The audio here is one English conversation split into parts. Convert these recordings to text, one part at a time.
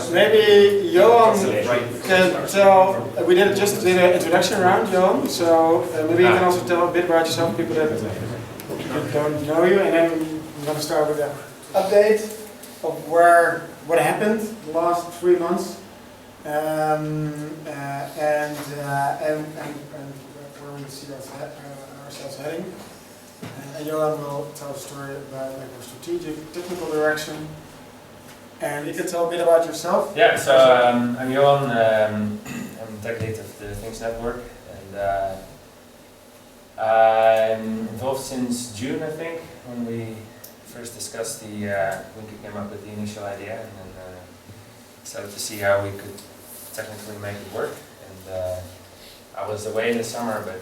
maybe Johan can tell, we just did an introduction round, Johan, so maybe you can also tell a bit about yourself, people that don't know you, and then I'm going to start with an update of what happened the last 3 months, and where we see ourselves heading. And Johan will tell a story about like our strategic, technical direction. And you can tell a bit about yourself. Yeah, so I'm Johan, I'm tech lead of the Things Network, and I'm involved since June, I think, when we first discussed Wienke came up with the initial idea, and then started to see how we could technically make it work. And I was away in the summer, but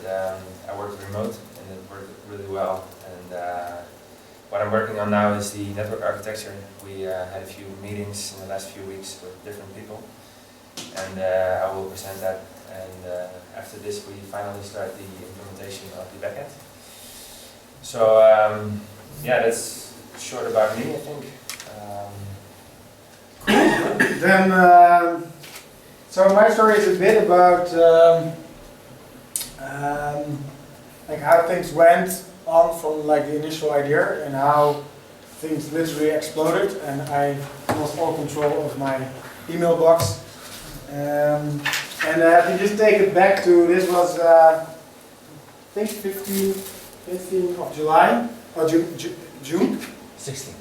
I worked remote, and it worked really well. And what I'm working on now is the network architecture. We had a few meetings in the last few weeks with different people, and I will present that. And after this, we finally start the implementation of the backend. So yeah, that's short about me, I think. Then, so my story is a bit about like how things went on from like the initial idea and how things literally exploded, and I lost all control of my email box. And if you just take it back to, this was I think 15 of July, or June? 16.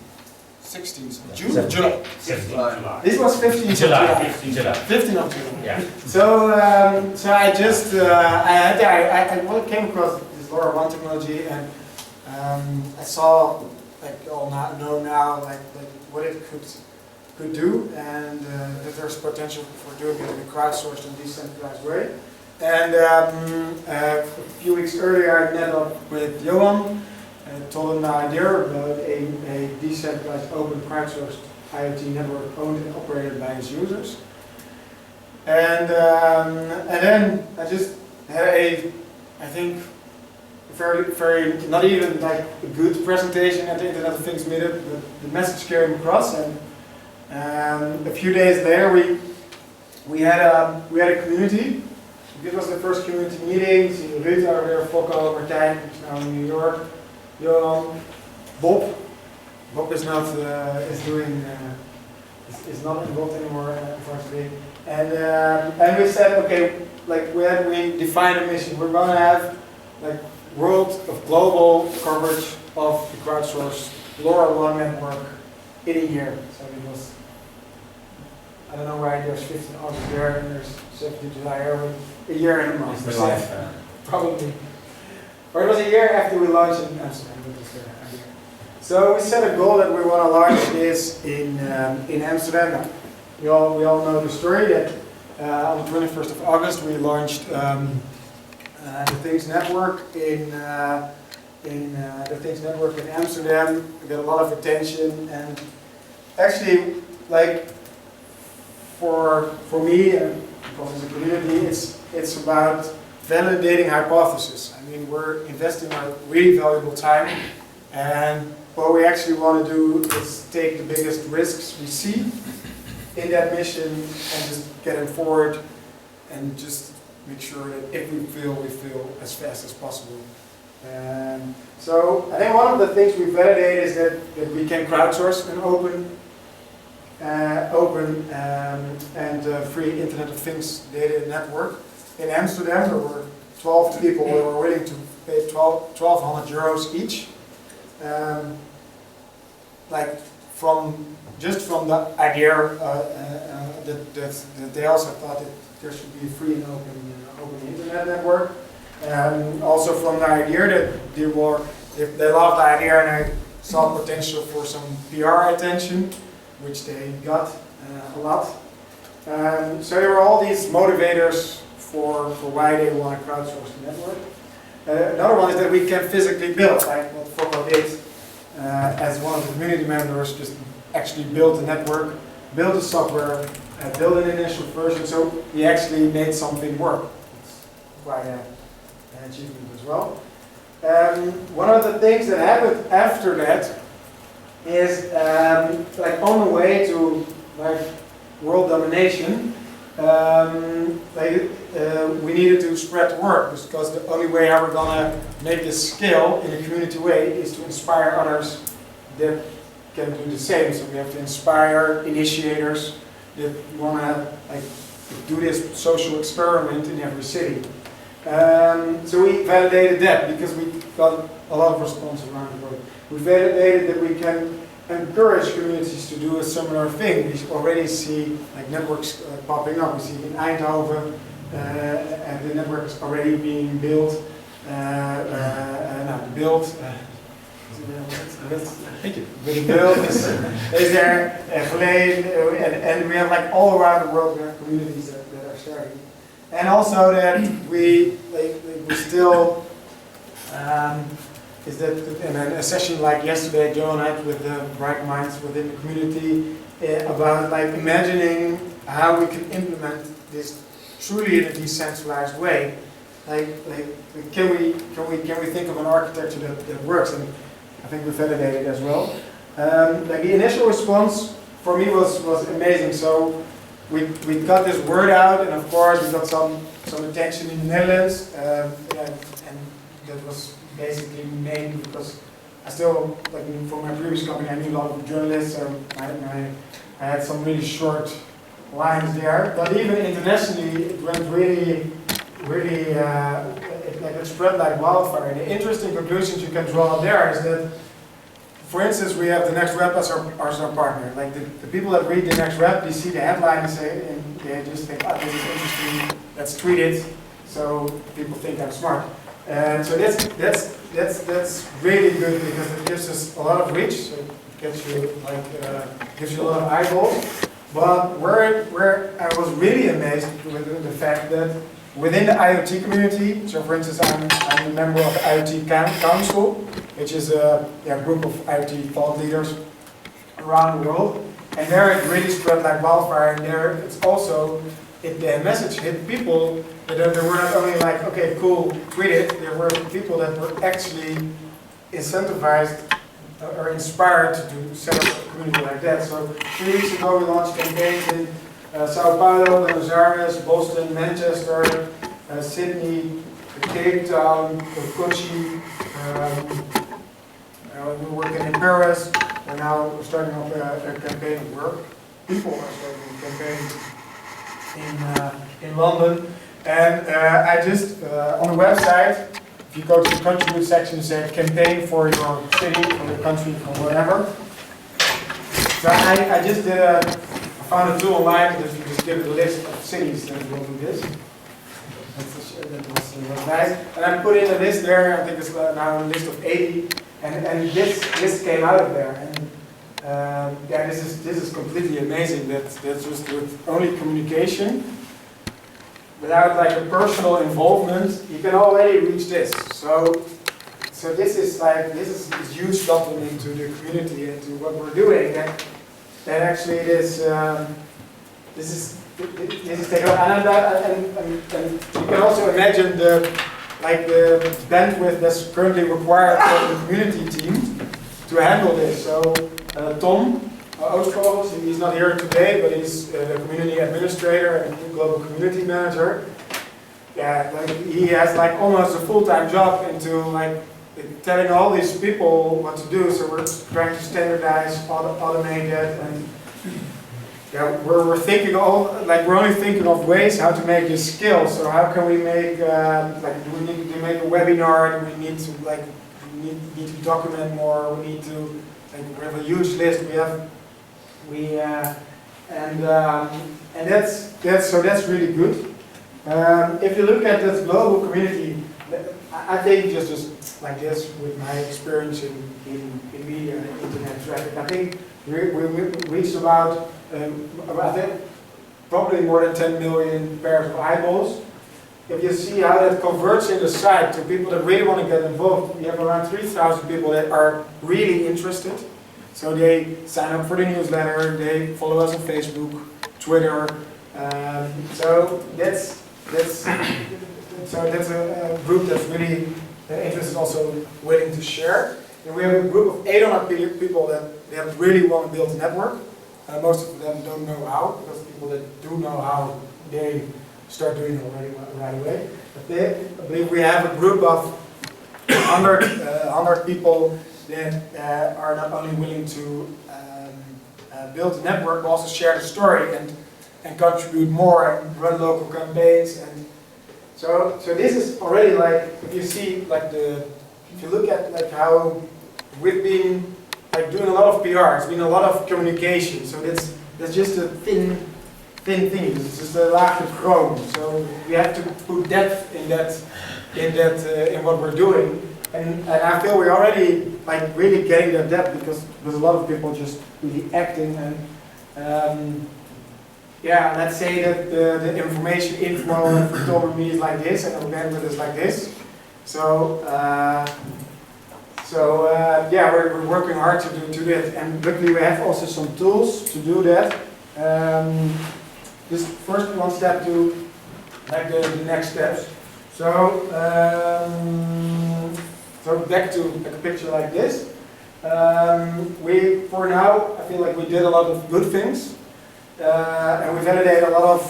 16th of June? July. July. This was 15th of July. 15 of July. Yeah. So, so I just I came across this LoRaWAN technology, and I saw like know now like what it could do, and that there's potential for doing it in a crowdsourced and decentralized way. And a few weeks earlier, I met up with Johan. And told him the idea about a decentralized, open, crowdsourced IoT network owned and operated by its users. And then I just had I think, very not even like a good presentation at the Internet of Things meetup, but the message came across. And a few days later, we had a community. This was the first community meeting. See Ruud over there, Fokko, Martijn, who's now in New York. Johan, Bob is not is not involved anymore, unfortunately. And we said, okay, like we defined a mission. We're going to have like world of global coverage of the crowdsourced LoRaWAN network in a year. So it was, I don't know why there's 15 August there and there's 17 July here, a year and a month. Probably. Or it was a year after we launched in Amsterdam. So we set a goal that we want to launch this in Amsterdam. We all know the story that on the 21st of August we launched the Things Network in Amsterdam. We got a lot of attention, and actually, like for me and as a community, it's about validating hypotheses. I mean, we're investing our really valuable time, and what we actually want to do is take the biggest risks we see in that mission and just get them forward and just make sure that if we fail as fast as possible. So I think one of the things we validate is that we can crowdsource an open and free Internet of Things data network. In Amsterdam, there were 12 people who were willing to pay 1,200 euros each. Like from the idea that they also thought that there should be a free and open internet network. Also from the idea that they loved the idea and they saw potential for some PR attention, which they got a lot. So there were all these motivators for why they want to crowdsource the network. Another one is that we can physically build, like what Fokko did as one of the community members, just actually build the network, build the software, build an initial version, so we actually made something work. It's quite an achievement as well. One of the things that happened after that is like on the way to like world domination, we needed to spread the word, because the only way how we're gonna make this scale in a community way is to inspire others that can do the same. So we have to inspire initiators that wanna do this social experiment in every city. So we validated that because we got a lot of response around the world. We validated that we can encourage communities to do a similar thing. We already see networks popping up. We see in Eindhoven, and the network is already being built. Thank you. The build is there, and we have all around the world we have communities that are starting. And also that we still is that in a session like yesterday, Joe and I with the bright minds within the community about imagining how we can implement this truly in a decentralized way. Can we think of an architecture that works? And I think we validated as well. The initial response for me was amazing. So we got this word out, and of course we got some attention in the Netherlands, and that was basically mainly because I still, from my previous company, I knew a lot of journalists, so I had some really short lines there. But even internationally, it went really, it spread like wildfire. The interesting conclusions you can draw there is that, for instance, we have the Next Rep as our partner. The people that read the Next Rep, they see the headline and they just think, oh, this is interesting, let's tweet it, so people think I'm smart. And so that's really good because it gives us a lot of reach, so it gets you gives you a lot of eyeballs. But where I was really amazed with the fact that within the IoT community, so for instance, I'm a member of the IoT Council, which is a group of IoT thought leaders around the world, and there it really spread like wildfire. And there it's also the message hit people that they were not only okay, cool, tweet it. There were people that were actually incentivized or inspired to set up a community like that. So 3 weeks ago we launched campaigns in Sao Paulo, Buenos Aires, Boston, Manchester, Sydney, Cape Town, Kochi. We're working in Paris. We're now starting up a campaign of work. People are starting a campaign in London. And I just, on the website, if you go to the contribute section, say campaign for your city, for your country, for whatever. So I just did I found a tool online that you just give it a list of cities that will do this. That was nice. And I put in a list there, I think it's now a list of 80, and this list came out of there. And this is completely amazing. That's just with only communication, without a personal involvement, you can already reach this. So this is this huge compliment to the community and to what we're doing. That actually this is taken off. And you can also imagine the bandwidth that's currently required for the community team to handle this. So Tom Oostvogels, he's not here today, but he's the community administrator and global community manager. Yeah, he has almost a full-time job into telling all these people what to do. So we're trying to standardize, automate that, and we're thinking we're only thinking of ways how to make this scale. So how can we make do we need to make a webinar? Do we need to need to document more? We need to we have a huge list. And that's really good. If you look at this global community, I think just like this with my experience in media and internet traffic, I think we reached about I think probably more than 10 million pairs of eyeballs. If you see how that converts in the site to people that really want to get involved, we have around 3,000 people that are really interested. So they sign up for the newsletter, they follow us on Facebook, Twitter. So that's a group that's really interested, also willing to share. And we have a group of 800 people that really want to build a network. Most of them don't know how, because people that do know how, they start doing it already right away. But I believe we have a group of 100 people that are not only willing to build a network, but also share the story and contribute more and run local campaigns. And so this is already like, if you see like if you look at like how we've been like doing a lot of PR, it's been a lot of communication. So that's just a thin thing. It's just a laag of chrome. So we have to put depth in what we're doing. And I feel we're already like really getting that depth because there's a lot of people just really acting and yeah, let's say that the information inflow and photography is like this and the bandwidth is like this. So yeah, we're working hard to do that, and luckily we have also some tools to do that. Just first one step to like the next steps. So back to like a picture like this. For now, I feel like we did a lot of good things, and we validated a lot of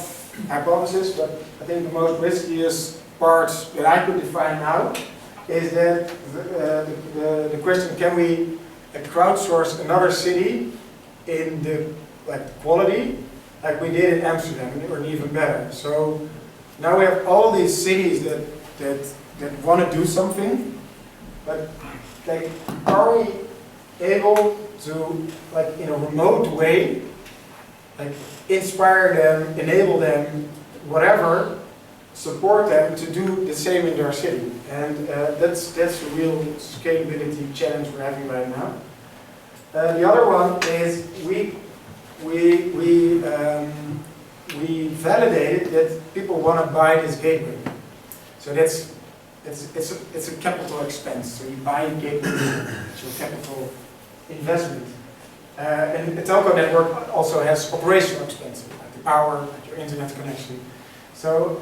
hypotheses. But I think the most riskiest part that I could define now is that the question: can we crowdsource another city in the quality like we did in Amsterdam, or even better? So now we have all these cities that want to do something. But like, are we able to, like, in a remote way, like, inspire them, enable them, whatever, support them to do the same in their city? And that's a real scalability challenge we're having right now. The other one is we validated that people want to buy this gateway. So it's a capital expense. So you buy a gateway, it's your capital investment. And the telco network also has operational expenses, like the power, like your internet connection. So,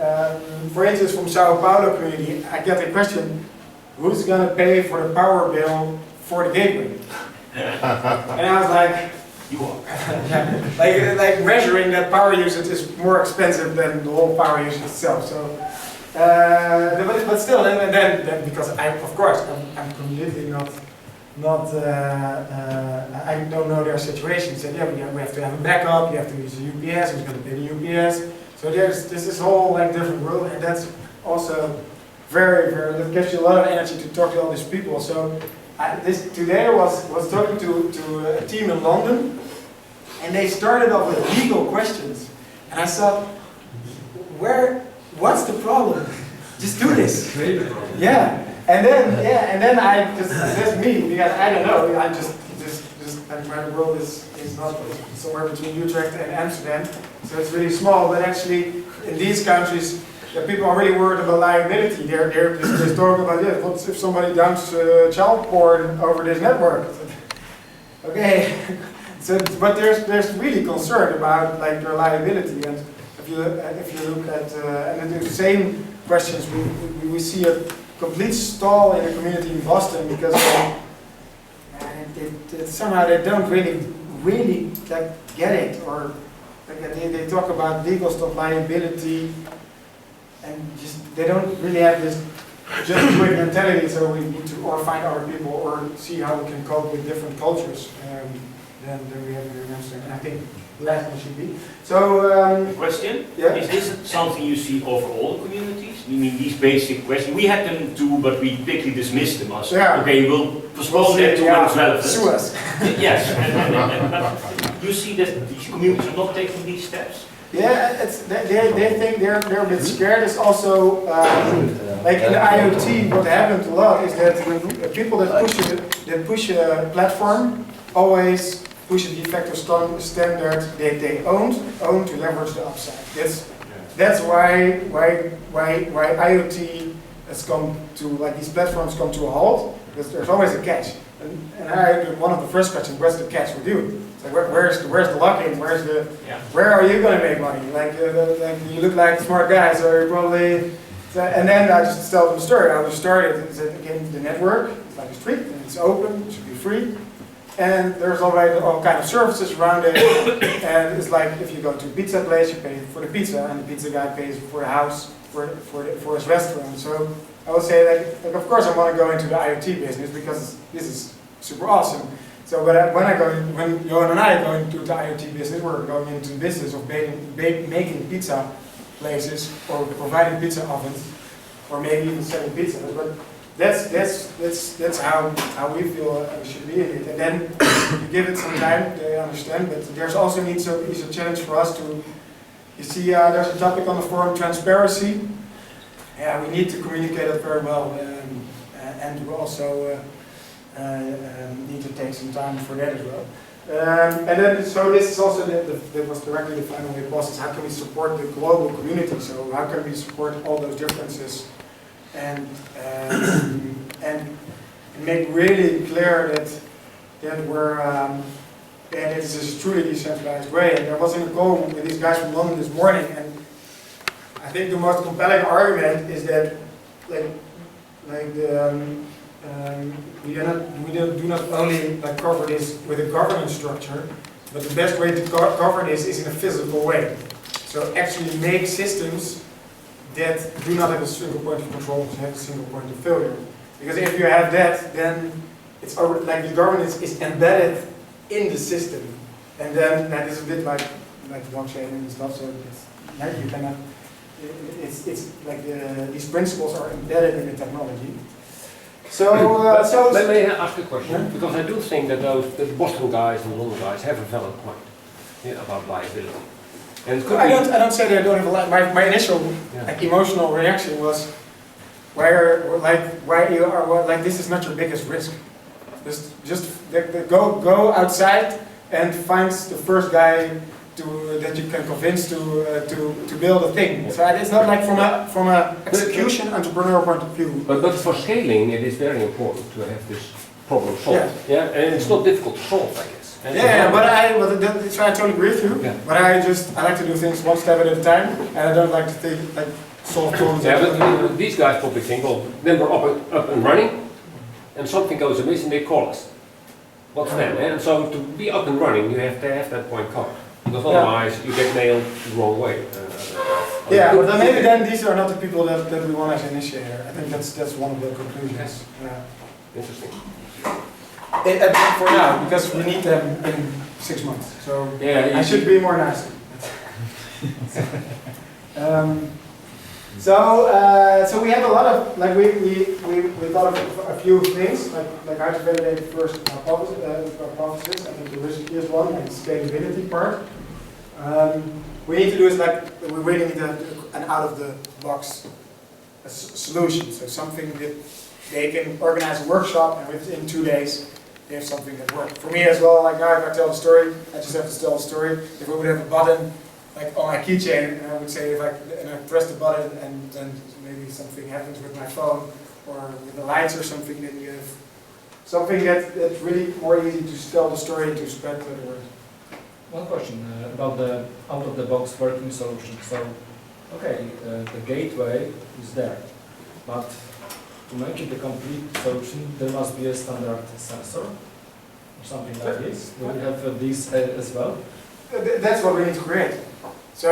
for instance, from Sao Paulo community, I get the question: who's going to pay for the power bill for the gateway? And I was like, you are. like measuring that power usage is more expensive than the whole power usage itself. So. But still, and then because of course I'm completely not I don't know their situation. So yeah, we have to have a backup. You have to use a UPS. Who's going to pay the UPS? So there's this whole like different world, and that's also very that gives you a lot of energy to talk to all these people. So today I was talking to a team in London, and they started off with legal questions, and I thought, what's the problem? Just do this. Yeah. And then I just, that's me, because I don't know, I just my world is not somewhere between Utrecht and Amsterdam, so it's really small, but actually in these countries, the people are really worried about liability. They're just talking about, yeah, what if somebody dumps child porn over this network? Okay. So, but there's really concern about like their liability, and if you look at and the same questions, we see a complete stall in the community in Boston because somehow they don't really like get it, or like they talk about legal stuff, liability, and just they don't really have this just quick mentality. So we need to or find other people or see how we can cope with different cultures than we have here in Amsterdam. And I think the last one should be. So question? Yeah? Is this something you see over all communities? You mean these basic questions? We had them too, but we quickly dismissed them as okay, we'll postpone that to when it's relevant. Sue us. Yes, but you see that these communities are not taking these steps? Yeah, they think they're a bit scared. It's also like in the IoT, what happened a lot is that people that push a platform always push a de facto standard that they own to leverage the upside. That's why IoT has come to, like, these platforms come to a halt, because there's always a catch. And one of the first questions, what's the catch with you? It's like, where's the lock-in? Where are you going to make money? Like you look like a smart guy, so you're probably. And then I just tell them a story. How we started is that again the network, it's like a street, and it's open, it should be free. and there's already all kind of services around it. And it's like if you go to a pizza place, you pay for the pizza, and the pizza guy pays for the house, for his restaurant. So I would say like of course I want to go into the IoT business because this is super awesome. So when Johan and I go into the IoT business, we're going into the business of making pizza places or providing pizza ovens, or maybe even selling pizza. But that's how we feel we should be in it. And then you give it some time, they understand. But there's also is a challenge for us to. You see, there's a topic on the forum, transparency. Yeah, we need to communicate it very well, and we also need to take some time for that as well. And then, so this is also that was directly the final process. How can we support the global community? So how can we support all those differences, and make really clear that we're that this is a truly decentralized way. And I was in a call with these guys from London this morning, and I think the most compelling argument is that we do not only cover this with a governance structure, but the best way to cover this is in a physical way. So actually make systems that do not have a single point of control, have a single point of failure. Because if you have that, then it's like the governance is embedded in the system, and then that is a bit like blockchain and stuff. So you cannot. It's like these principles are embedded in the technology. So, let me ask a question, yeah? Because I do think that the Boston guys and the London guys have a valid point about liability. And I don't say they don't have a my initial emotional reaction was why you are this is not your biggest risk. Just go outside and find the first guy that you can convince to build a thing. So it's not like from a execution entrepreneur point of view. But for scaling, it is very important to have this problem solved. Yeah, and it's not difficult to solve, I guess. So I totally agree with you. Yeah. But I like to do things one step at a time, and I don't like to think solve problems. Yeah, but these guys probably think, well, then we're up and running, and something goes amiss, and they call us. What's then? And so to be up and running, you have to have that point covered. Because otherwise you get nailed the wrong way. But maybe then these are not the people that we want as initiator. I think that's one of the conclusions. Interesting. For now, because we need them in 6 months. So I should be more nice. So we have a lot of we thought of a few things like how to validate first hypothesis. I think the riskiest one and the scalability part. We need to do is we really need an out of the box solution. So something that they can organize a workshop and within 2 days they have something that works. For me as well, like now if I tell a story, I just have to tell a story. If I would have a button on my keychain, and I would say if I press the button and then maybe something happens with my phone or with the lights or something, then you have something that's really more easy to tell the story and to spread the word. One question about the out-of-the-box working solution. So, okay, the gateway is there, but to make it a complete solution, there must be a standard sensor or something like this. Do we have this as well? That's what we need to create. So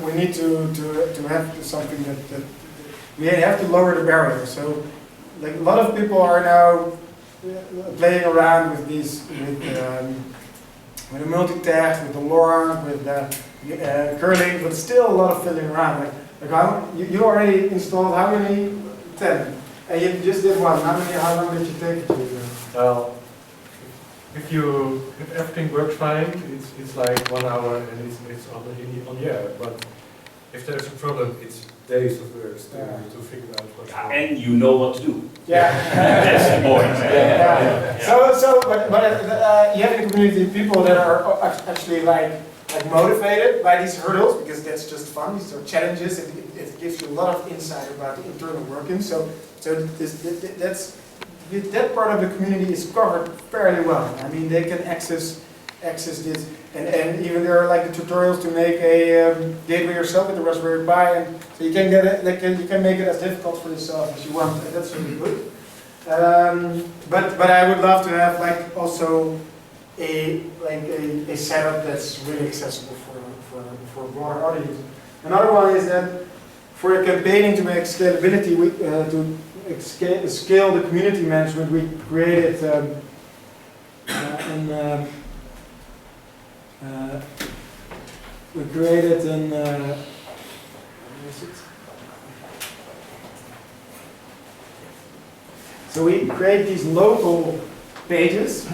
we need to have something that we have to lower the barrier. So like a lot of people are now playing around with these with the multitask, with the LoRa, with the curling, but still a lot of fiddling around. Like how, you already installed how many? 10. And you just did one. How long did you take it to? Well, if everything works fine, it's like 1 hour and it's on the air. But if there's a problem, it's days of work to figure out what's wrong. And you know what to do. Yeah. That's the point. But you have in the community people that are actually like motivated by these hurdles because that's just fun. These are challenges. It gives you a lot of insight about the internal workings. So that part of the community is covered fairly well. I mean, they can access this, and even there are like the tutorials to make a gateway yourself with the Raspberry Pi, and so you can get it. You can make it as difficult for yourself as you want. And that's really good. But I would love to have like also a setup that's really accessible for a broader audience. Another one is that for the campaigning to make scalability, scale the community management, we created so we create these local pages. Is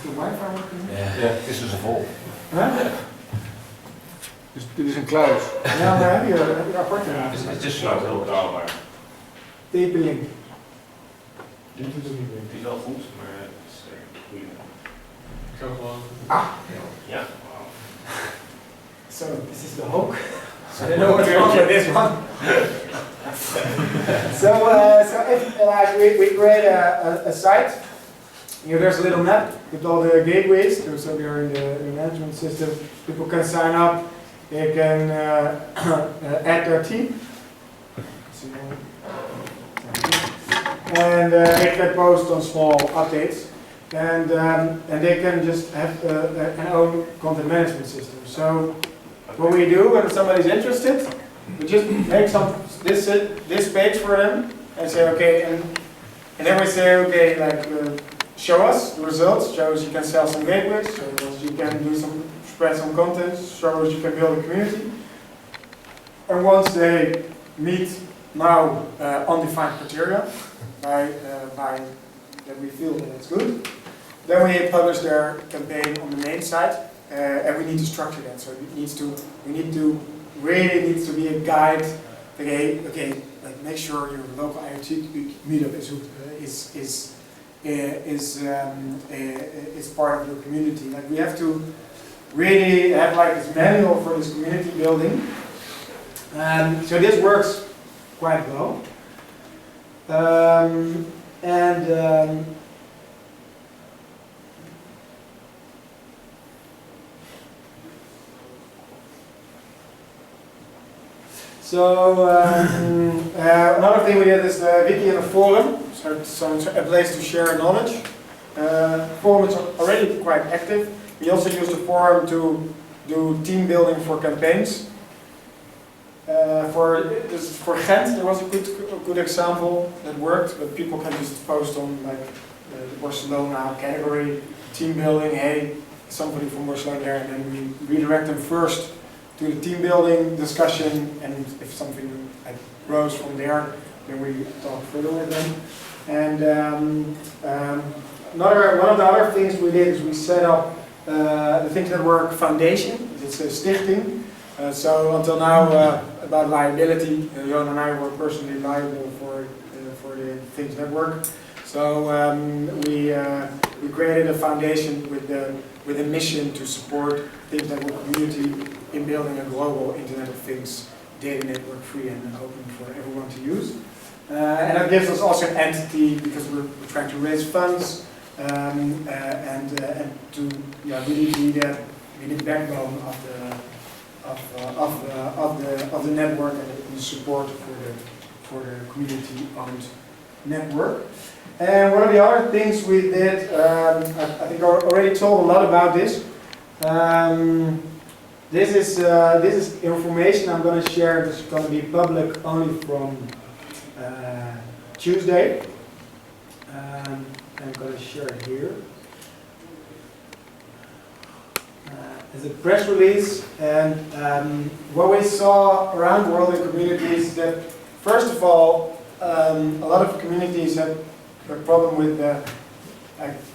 the Wi-Fi working? Yeah, this is a vol. Huh? Dus dit is een cloud. Ja, maar heb je apart Het is sluit heel betaalbaar. Tepeling. Het is wel goed, maar het is goed. Ik zou gewoon... Ja. So this is the hook. So they know what's wrong with this one. So if we create a site. Here there's a little map with all the gateways. So they are in the management system. People can sign up. They can add their team. And they can post on small updates. And they can just have an own content management system. So what we do when somebody's interested, we just make this page for them and say okay, and then we say okay, like show us the results, show us you can sell some gateways, show us you can spread some content, show us you can build a community. And once they meet now undefined criteria by that we feel that it's good, then we publish their campaign on the main site. And we need to structure that, so it needs to be a guide. Okay, like make sure your local IoT meetup is part of your community. Like we have to really have like this manual for this community building. So this works quite well. So another thing we did is the wiki and a forum, so a place to share knowledge. Forum is already quite active. We also use the forum to do team building for campaigns. For Ghent, there was a good example that worked, but people can just post on like the Barcelona category, team building, hey, somebody from Barcelona there, and then we redirect them first to the team building discussion, and if something grows from there, then we talk further with them. And one of the other things we did is we set up the Things that Work Foundation. It's a stichting. So until now, about liability, Jon and I were personally liable for the Things that Work. So we created a foundation with a mission to support Things that Work community in building a global Internet of Things data network, free and open for everyone to use. And that gives us also an entity because we're trying to raise funds and to really be the backbone of the network and the support for the community-owned network. And one of the other things we did, I think I already told a lot about this. This is information I'm going to share. This is going to be public only from Tuesday. I'm going to share it here. As a press release, and what we saw around the world in communities that, first of all, a lot of communities have a problem with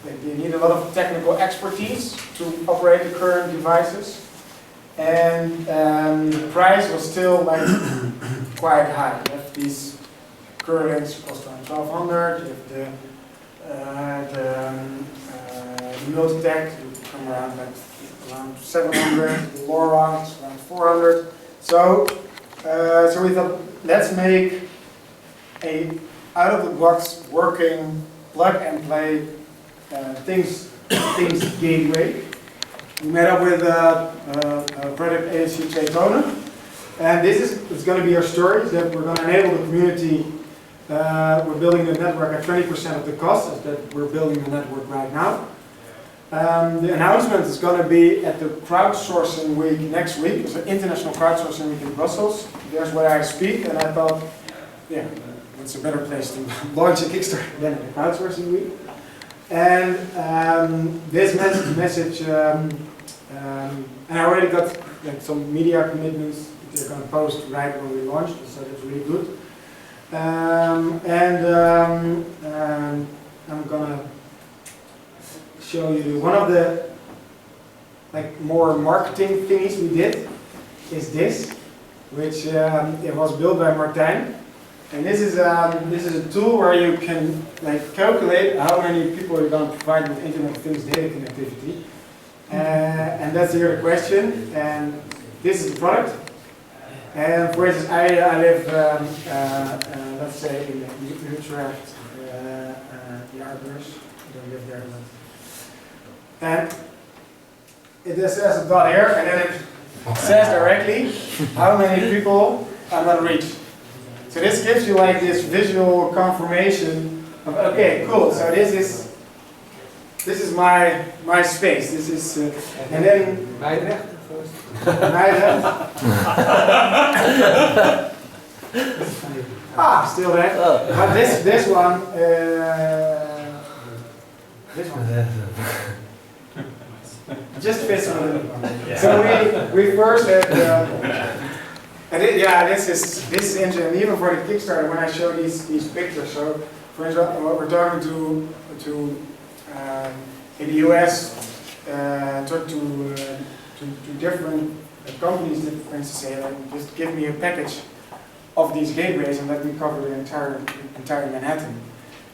they need a lot of technical expertise to operate the current devices. And the price was still like quite high. You have these currents cost around 1,200. You have the Multitech would come around around 700. The LoRa is around 400. So we thought let's make a out-of-the-box working plug-and-play things gateway. We met up with Project ASU Daytona, and this is going to be our story, is that we're going to enable the community We're building the network at 20% of the cost, as that we're building the network right now. The announcement is going to be at the crowdsourcing week next week. It's an international crowdsourcing week in Brussels. There's where I speak, and I thought, yeah, it's a better place to launch a Kickstarter than the crowdsourcing week. And this message, and I already got like some media commitments. They're going to post right when we launch, so that's really good. I'm gonna show you one of the like more marketing things we did is this, which it was built by Martijn, and this is a tool where you can like calculate how many people you're going to provide with Internet of Things data connectivity, and that's here the question, and this is the product. And for instance, I live, let's say, in Utrecht, Jaarbeurs. I don't live there, but. And it just says a dot here, and then it says directly how many people I'm going to reach. So this gives you like this visual confirmation of, okay, cool, so this is my space. This is, and then. Still there. But this one, just fits with it. So we first had, and this is interesting. And even for the Kickstarter, when I show these pictures, so for example, we're talking to in the US, talk to different companies that, for instance, say, like, just give me a package of these gateways and let me cover the entire Manhattan.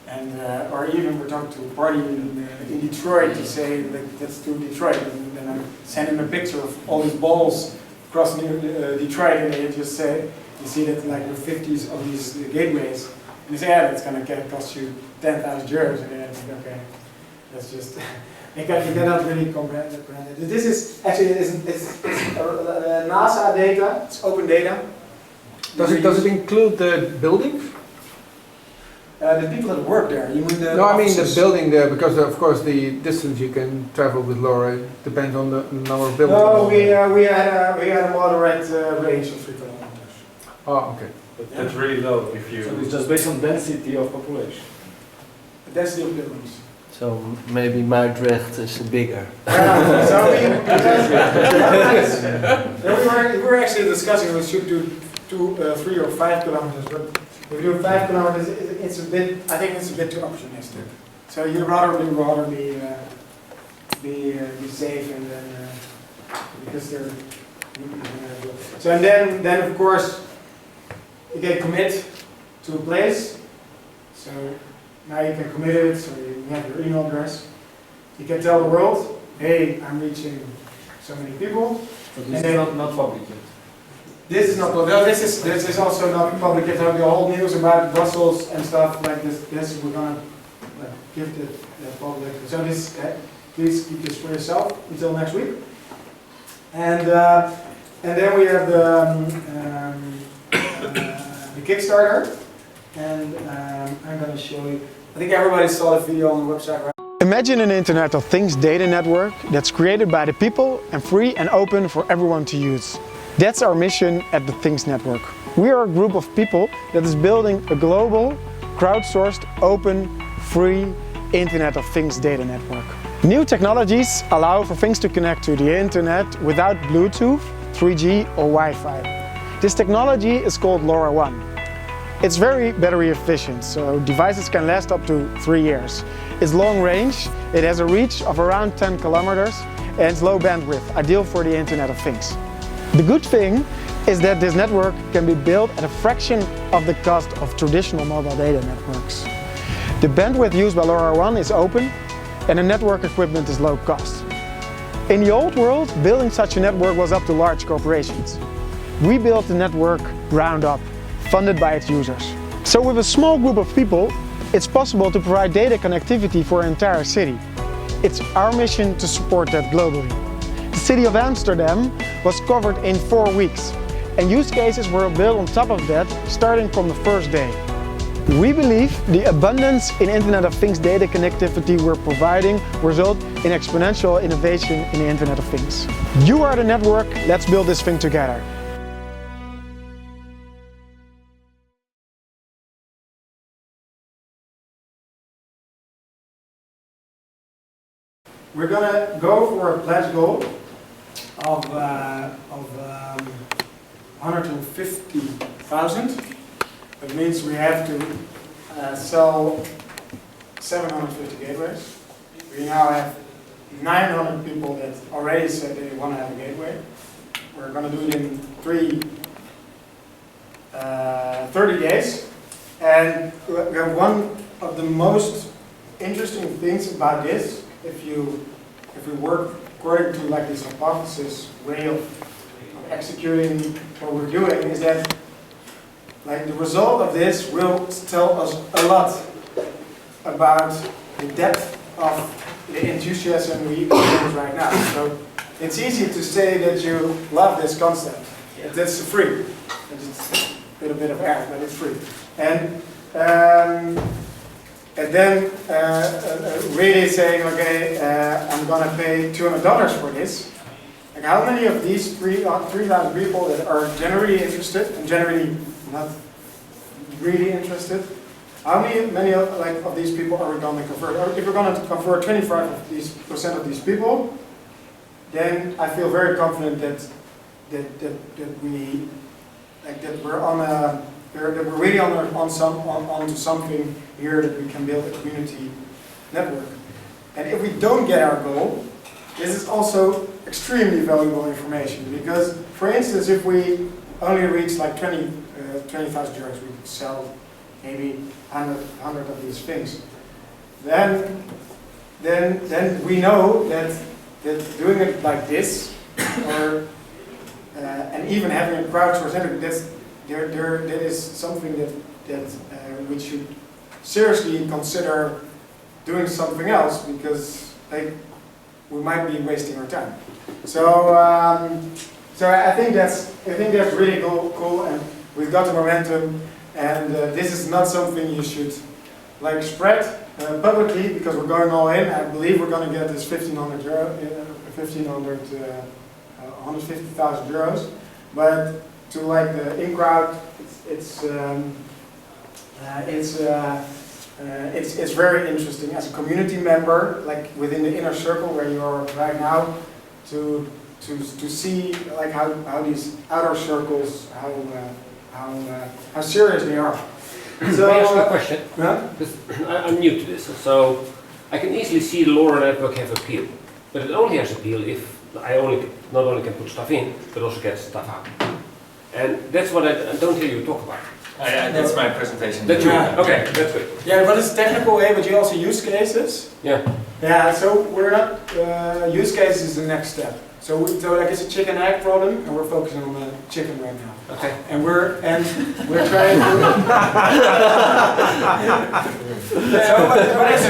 And or even we're talking to a party in Detroit to say, like, let's do Detroit, and then I send him a picture of all these balls across Detroit, and they just say, you see that like with 50s of these gateways, and they say, yeah, that's going to cost you 10,000 euros, and then I think, okay, that's just. You cannot really comprehend it. This is actually it's NASA data. It's open data. Does it include the buildings? The people that work there. You mean the No, I mean the offices? building there, because of course the distance you can travel with LoRa depends on the number of buildings. No, we had a moderate range of 3 kilometers. Oh, okay. But that's really low if you. So it's just based on density of population. The density of buildings. So maybe Maastricht is bigger. So we were actually discussing we should do 3 or 5 kilometers, but if we do 5 kilometers, it's a bit. I think it's a bit too opportunistic. So you'd rather be safe and then because they're. So and then of course you can commit to a place. So. Now you can commit it, so you have your email address. You can tell the world, hey, I'm reaching so many people. So this is not public yet. This is not public. No, this is also not public yet. There'll be all news about Brussels and stuff like this. This we're gonna give the public. So this, please keep this for yourself until next week. And then we have the Kickstarter. And I'm going to show you, I think everybody saw the video on the website, right? Imagine an Internet of Things data network that's created by the people and free and open for everyone to use. That's our mission at the Things Network. We are a group of people that is building a global, crowdsourced, open, free Internet of Things data network. New technologies allow for things to connect to the Internet without Bluetooth, 3G or Wi-Fi. This technology is called LoRaWAN. It's very battery efficient, so devices can last up to 3 years. It's long range, it has a reach of around 10 kilometers, and it's low bandwidth, ideal for the Internet of Things. The good thing is that this network can be built at a fraction of the cost of traditional mobile data networks. The bandwidth used by LoRaWAN is open, and the network equipment is low cost. In the old world, building such a network was up to large corporations. We built the network ground up, funded by its users. So with a small group of people, it's possible to provide data connectivity for an entire city. It's our mission to support that globally. The city of Amsterdam was covered in 4 weeks, and use cases were built on top of that starting from the first day. We believe the abundance in Internet of Things data connectivity we're providing result in exponential innovation in the Internet of Things. You are the network, let's build this thing together. We're gonna go for a pledge goal of 150,000. That means we have to sell 750 gateways. We now have 900 people that already said they want to have a gateway. We're going to do it in 30 days. And we have one of the most interesting things about this, if we work according to like this hypothesis way of executing what we're doing, is that like the result of this will tell us a lot about the depth of the enthusiasm we experience right now. So it's easy to say that you love this concept. It's free. It's a little bit of air, but it's free. And then really saying, okay, I'm gonna pay $200 for this. Like how many of these 3,000 people that are generally interested and generally not really interested, how many of these people are we going to convert? Or if we're going to convert 25% of these people, then I feel very confident that we're really onto something here, that we can build a community network. And if we don't get our goal, this is also extremely valuable information, because, for instance, if we only reach like 20,000 euros, we could sell maybe 100 of these things. Then we know that doing it like this, or and even having a crowdsourced network, there is something that we should seriously consider doing something else, because we might be wasting our time. So I think that's really cool, and we've got the momentum, and this is not something you should like spread publicly, because we're going all in. I believe we're going to get this 150,000 euros, but to like the in-crowd, it's very interesting as a community member, like within the inner circle where you are right now, to see like how these outer circles, how serious they are. So, may I ask you a question? Yeah? Because I'm new to this, so I can easily see the LoRa network have appeal, but it only has appeal if I not only can put stuff in, but also get stuff out. And that's what I don't hear you talk about. Yeah, that's my presentation. That's okay, that's good. Yeah, but it's a technical way, but you also use cases. Yeah. Yeah, so we're not, use cases is the next step. So like it's a chicken egg problem, and we're focusing on the chicken right now. Okay. And we're trying to. So what is it?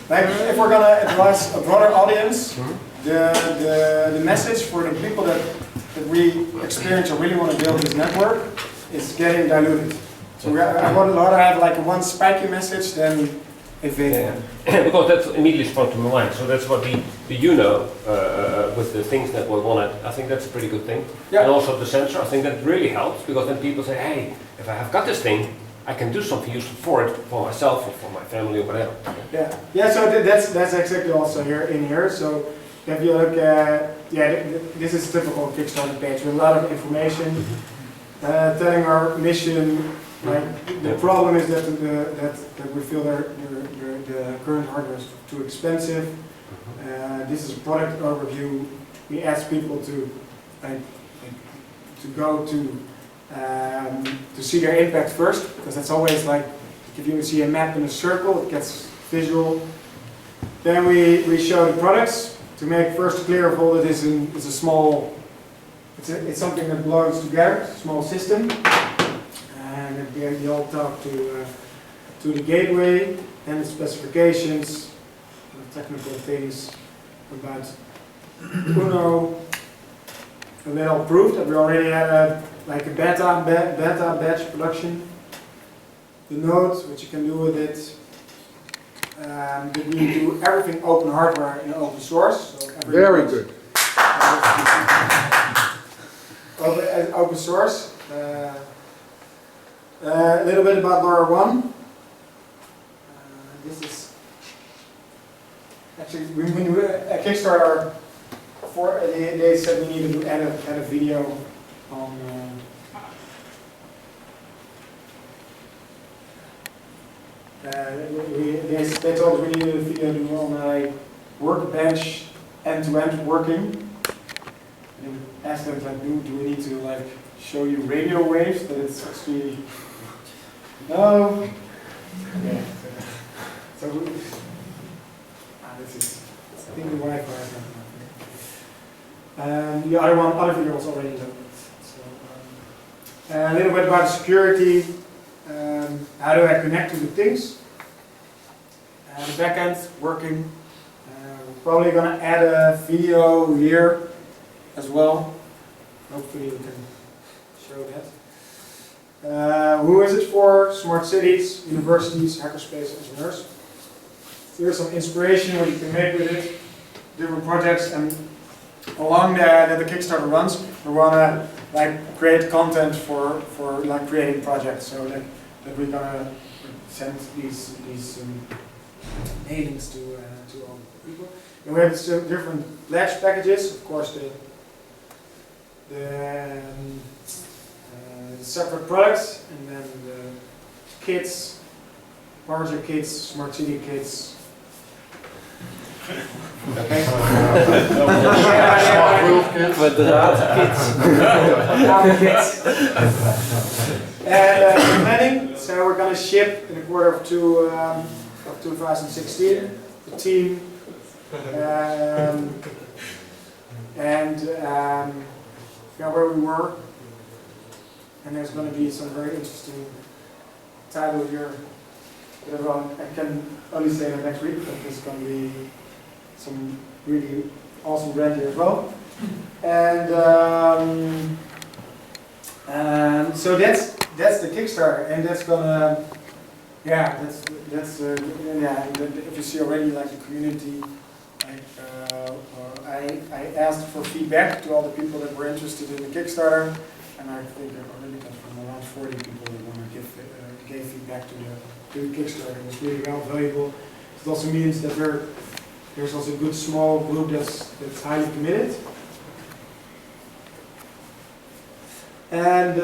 Like if we're gonna address a broader audience, the message for the people that we experience or really want to build this network is getting diluted. So I would rather have like one spiky message than a vague one. Because that's immediately sprung to my mind. So that's what the with the things that we wanted. I think that's a pretty good thing. Yeah. And also the sensor, I think that really helps, because then people say, hey, if I have got this thing, I can do something useful for it, for myself or for my family or whatever. Yeah. Yeah. So that's exactly also in here. So if you look, this is a typical Kickstarter page with a lot of information, telling our mission. Like the problem is that we feel the current hardware is too expensive. This is a product overview. We ask people to go to see their impact first, because that's always like if you see a map in a circle, it gets visual. Then we show the products to make first clear of all that it's a small. It's something that belongs together, a small system. And they all talk to the gateway and the specifications, the technical things about Uno. And they all proved that we already had a beta batch production. the note, what you can do with it. That we do everything open hardware in open source. So Very good. Open source. A little bit about LoRaWAN. This is actually we do a Kickstarter for. They said we needed to add a video on. They told us we needed a video to on a workbench end-to-end working. And we asked them like, do we need to like show you radio waves that it's actually no. Okay. So this is I think the Wi-Fi is not enough. The other video was already loaded. So a little bit about security. How do I connect to the things? The backend working. We're probably going to add a video here as well. Hopefully we can show that. Who is it for? Smart cities, universities, hackerspace, engineers. Here's some inspiration what you can make with it. Different projects, and along that the Kickstarter runs, we want to like create content for like creating projects. So that we're gonna send these mailings to all people. And we have different pledge packages. Of course, the separate products, and then the kits, larger kits, smart city kits. Okay. Kits. And planning. So we're going to ship in the quarter of 2016. The team where we were. And there's going to be some very interesting title here. I can only say that next week, but there's going to be some really awesome brand here as well. And so that's the Kickstarter, and that's gonna, if you see already like the community, like I asked for feedback to all the people that were interested in the Kickstarter, and I think I already got from around 40 people that want to give feedback to the Kickstarter. It was really valuable. It also means that there's also a good small group that's highly committed. And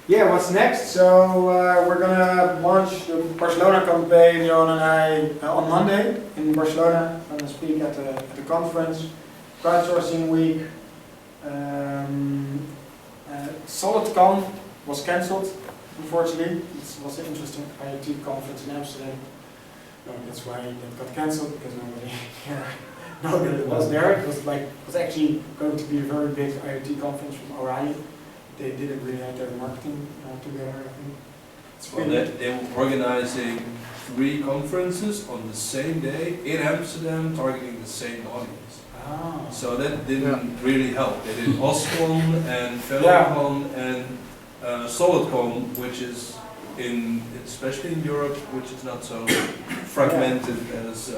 what's next? So we're gonna launch the Barcelona campaign, Johan and I, on Monday in Barcelona. I'm gonna speak at the conference, crowdsourcing week. SolidCon was cancelled, unfortunately. It was an interesting IoT conference in Amsterdam. No, that's why it got cancelled, because nobody here know that it was there. It was actually going to be a very big IoT conference from Orion. They didn't really have their marketing together, I think. Well, they were organizing 3 conferences on the same day in Amsterdam, targeting the same audience. Ah. So that didn't really help. They did OSCON and FellowCon and SolidCon, which is especially in Europe, which is not so fragmented as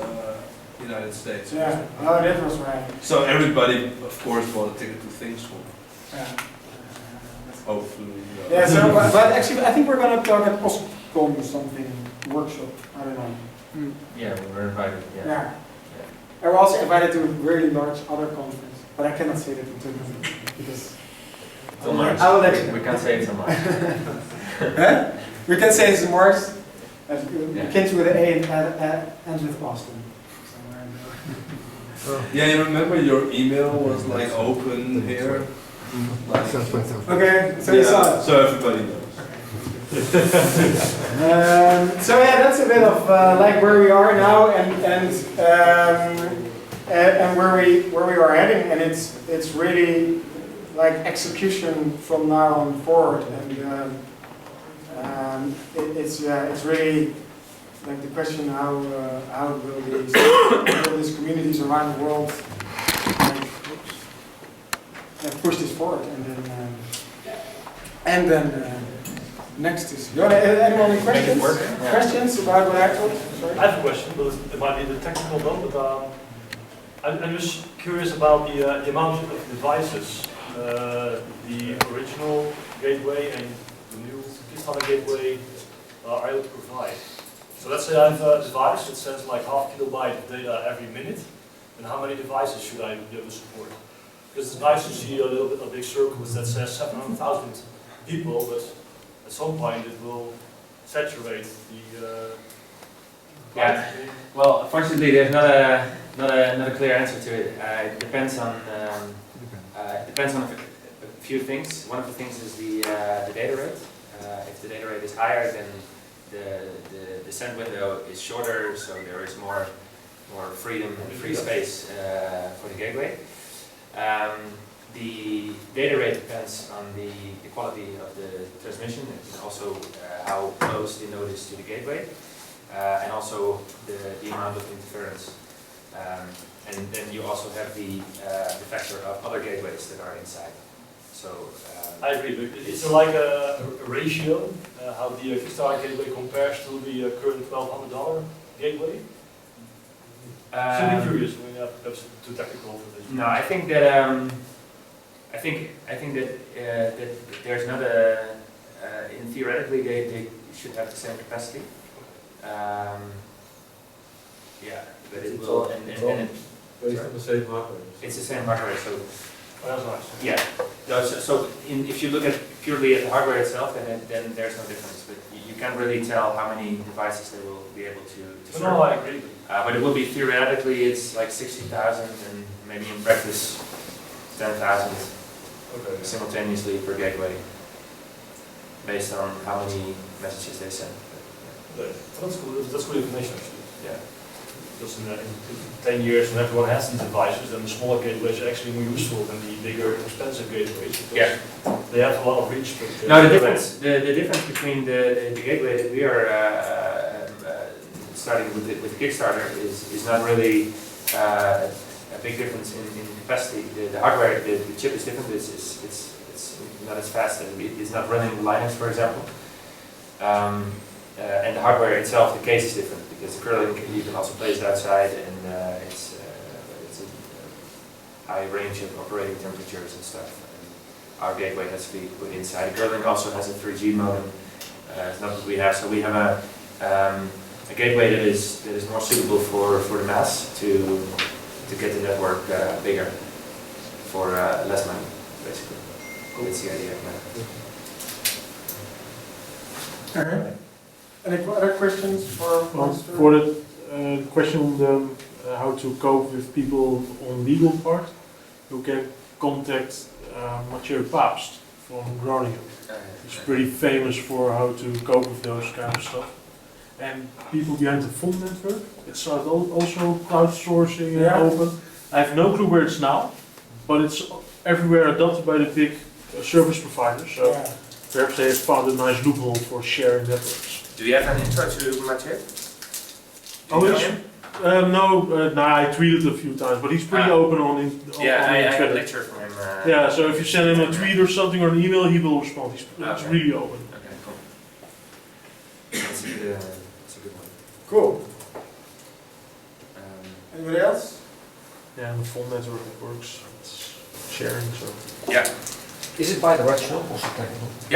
United States. Yeah, oh, that was right. So everybody, of course, bought a ticket to ThinkSchool. Yeah. Hopefully. Yeah, so, but actually, I think we're going to talk at OSCON something, workshop, I don't know. Yeah, we were invited, Yeah. I was also invited to a really large other conference, but I cannot say that in Turkey because Till March. I will let you know. We can't say it's a March. Huh? We can say it's in March. Begins with an A and ends with Boston. Yeah, you remember your email was like open here? Like, Okay, so you saw it. So everybody knows. So yeah, that's a bit of like where we are now and where we are heading, and it's really like execution from now on forward, and it's really like the question how will these communities around the world push this forward, and then next is, anyone any questions? Make it work, yeah. Questions about what I told? Sorry? I have a question, but it might be the technical one, but I'm just curious about the amount of devices the original gateway and the new Kickstarter gateway are able to provide. So let's say I have a device that says like 0.5 kilobyte of data every minute, and how many devices should I be able to support? Because it's nice to see a little bit of big circles that says 700,000 people, but at some point it will saturate the Yeah. Well, unfortunately, there's not a clear answer to it. It depends on a few things. One of the things is the data rate. If the data rate is higher, then the send window is shorter, so there is more freedom and free space for the gateway. The data rate depends on the quality of the transmission and also how close the node is to the gateway. And also the amount of interference. And then you also have the factor of other gateways that are inside. So I agree, but is there like a ratio how the Kickstarter gateway compares to the current $1,200 gateway? Simply curious. I mean, perhaps too technical for this. no, I think that that there's not a in theoretically they should have the same capacity. Yeah, but it will, and Based on the same hardware. it's the same hardware. So Oh, that's nice. yeah, no, so if you look at purely at the hardware itself, then there's no difference. But you can't really tell how many devices they will be able to serve. No, I agree. But it will be theoretically it's like 60,000, and maybe in practice 10,000 Okay. simultaneously per gateway, based on how many messages they send. Okay. That's cool. That's good information actually. Yeah. Because in 10 years when everyone has these devices, then the smaller gateways are actually more useful than the bigger, expensive gateways. Because Yeah. they have a lot of reach. But, Now the difference between the gateway that we are starting with the Kickstarter is not really a big difference in capacity. The hardware, the chip is different. It's not as fast, and it's not running Linux, for example. And the hardware itself, the case is different because the curling you can also place it outside, and it's a high range of operating temperatures and stuff. And our gateway has to be put inside. The curling also has a 3G modem. It's not what we have, so we have a gateway that is more suitable for the mass to get the network bigger for less money, basically. That's the idea. Alright. Any other questions for Monster? For the question on the, how to cope with people on legal part, you can contact Mathieu Paapst from Groningen. He's pretty famous for how to cope with those kind of stuff. And people behind the Fund network, it's also crowdsourcing and Yeah. open. I have no clue where it's now, but it's everywhere adopted by the big service providers. So Yeah. perhaps they have found a nice loophole for sharing networks. Do you have an intro to Mathieu? Oh, I tweeted a few times, but he's pretty open on Yeah, I have a Twitter. lecture from him. Yeah, so if you send him a tweet or something or an email, he will respond. He's really open. Okay, cool. That's a good one. Cool. Anybody else? Yeah, and the full network it works. It's sharing, so. Is it bi-directional also technical? Yeah,